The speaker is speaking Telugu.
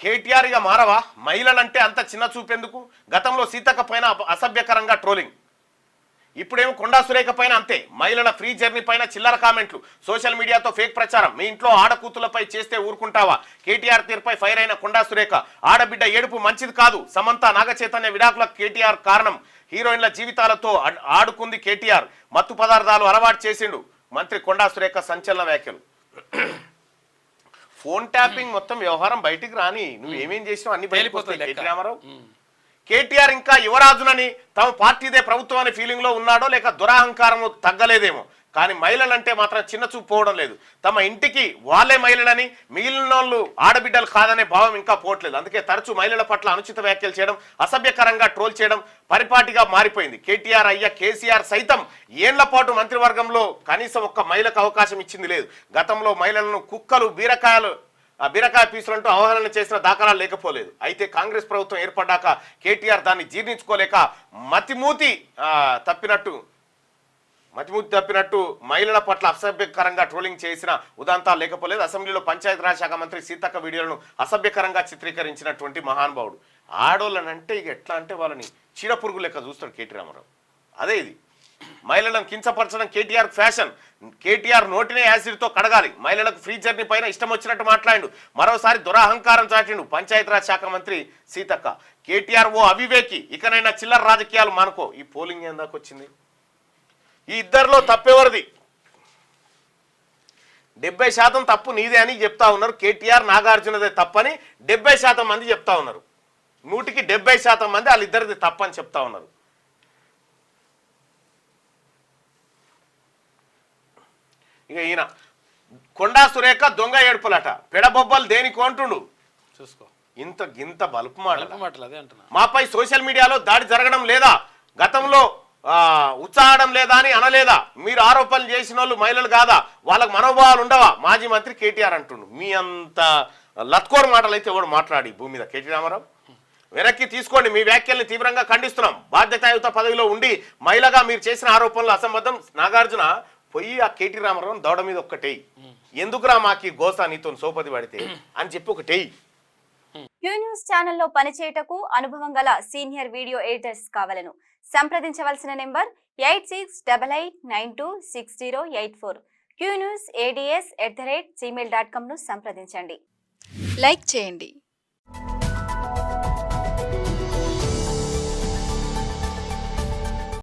కేటీఆర్ ఇక మారవా? మహిళలంటే అంత చిన్న చూపెందుకు? గతంలో సీతక్క పైన అసభ్యకరంగా ట్రోలింగ్, ఇప్పుడేమో కొండా సురేఖ పైన అంతే. మహిళల ఫ్రీ జర్నీ పైన చిల్లర కామెంట్లు, సోషల్ మీడియాతో ఫేక్ ప్రచారం. మీ ఇంట్లో ఆడకూతులపై చేస్తే ఊరుకుంటావా? కేటీఆర్ తీరుపై ఫైర్ అయిన కొండా సురేఖ. ఆడబిడ్డ ఏడుపు మంచిది కాదు, సమంత నాగచైతన్య విడాకులకు కేటీఆర్ కారణం. హీరోయిన్ల జీవితాలతో ఆడుకుంది కేటీఆర్, మత్తు పదార్థాలు అలవాటు చేసిండు. మంత్రి కొండా సురేఖ సంచలన వ్యాఖ్యలు. ఫోన్ ట్యాపింగ్ మొత్తం వ్యవహారం బయటికి రాని, నువ్వు ఏమేం చేసినావు అన్ని బయటకు. కేటీ రామారావు కేటీఆర్ ఇంకా యువరాజునని తమ పార్టీదే ప్రభుత్వం అనే ఫీలింగ్ లో ఉన్నాడో లేక దురహంకారం తగ్గలేదేమో, కానీ మహిళలంటే మాత్రం చిన్న చూపు పోవడం లేదు. తమ ఇంటికి వాళ్ళే మహిళలని, మిగిలిన వాళ్ళు ఆడబిడ్డలు కాదనే భావం ఇంకా పోవట్లేదు. అందుకే తరచూ మహిళల పట్ల అనుచిత వ్యాఖ్యలు చేయడం, అసభ్యకరంగా ట్రోల్ చేయడం పరిపాటిగా మారిపోయింది. కేటీఆర్ అయ్యా కేసీఆర్ సైతం ఏళ్ల పాటు మంత్రివర్గంలో కనీసం ఒక్క మహిళకు అవకాశం ఇచ్చింది లేదు. గతంలో మహిళలను కుక్కలు బీరకాయ పీసులంటూ అవహేళన చేసిన దాఖలాలు లేకపోలేదు. అయితే కాంగ్రెస్ ప్రభుత్వం ఏర్పడ్డాక కేటీఆర్ దాన్ని జీర్ణించుకోలేక మతిమూతి తప్పినట్టు మహిళల పట్ల అసభ్యకరంగా ట్రోలింగ్ చేసిన ఉదాంతాలు లేకపోలేదు. అసెంబ్లీలో పంచాయతీరాజ్ శాఖ మంత్రి సీతక్క వీడియోలను అసభ్యకరంగా చిత్రీకరించినటువంటి మహానుభావుడు. ఆడోళ్ళనంటే ఇక ఎట్లా అంటే వాళ్ళని చీడపురుగు లెక్క చూస్తాడు కేటీ రామారావు. అదే ఇది మహిళలను కించపరచడం కేటీఆర్ ఫ్యాషన్. కేటీఆర్ నోటినే యాసిడ్తో కడగాలి. మహిళలకు ఫ్రీ జర్నీ పైన ఇష్టం వచ్చినట్టు మాట్లాడిండు. మరోసారి దురహంకారం చాటిండు పంచాయతీరాజ్ శాఖ మంత్రి సీతక్క. కేటీఆర్ ఓ అవివేకి, ఇకనైనా చిల్లర రాజకీయాలు మానుకో. ఈ పోలింగ్ ఏం దాకా వచ్చింది? ఈ ఇద్దరిలో తప్పెవరిది? 70% తప్పు నీదే అని చెప్తా ఉన్నారు. కేటీఆర్ నాగార్జునదే తప్పని 70% మంది చెప్తా ఉన్నారు. 100కి 70% మంది వాళ్ళిద్దరిది తప్పని చెప్తా ఉన్నారు. ఇక ఈయన కొండా సురేఖ దొంగ ఏడుపులట, పెడబొబ్బలు దేనికి అంటుండు చూసుకో. ఇంత బలుపు మాటలు అదే అంటున్నా. మాపై సోషల్ మీడియాలో దాడి జరగడం లేదా, గతంలో ఉత్సాహడం లేదా అని అనలేదా? మీరు ఆరోపణలు చేసిన వాళ్ళు మహిళలు కాదా? వాళ్ళకు మనోభావాలు ఉండవా? మాజీ మంత్రి కేటీఆర్ అంటుండు. మీ అంత లత్కోర్ మాటలు అయితే ఎవడు మాట్లాడి భూమి మీద. కేటీ రామారావు వెనక్కి తీసుకోండి, మీ వ్యాఖ్యల్ని తీవ్రంగా ఖండిస్తున్నాం. బాధ్యతాయుత పదవిలో ఉండి మహిళగా మీరు చేసిన ఆరోపణలు అసంబద్ధం. నాగార్జున పోయి ఆ కేటీ రామారావు దౌడ మీద ఒక్కటేయి, ఎందుకురా మాకి గోసా నీతో సోపది పడితే అని చెప్పి ఒకటేయి. క్యూ న్యూస్ ఛానల్లో పనిచేయటకు అనుభవం గల సీనియర్ వీడియో ఎడిటర్స్ కావాలను సంప్రదించవలసిన నెంబర్ 8688926084. qnewsads@gmail.com ను సంప్రదించండి. లైక్ చేయండి.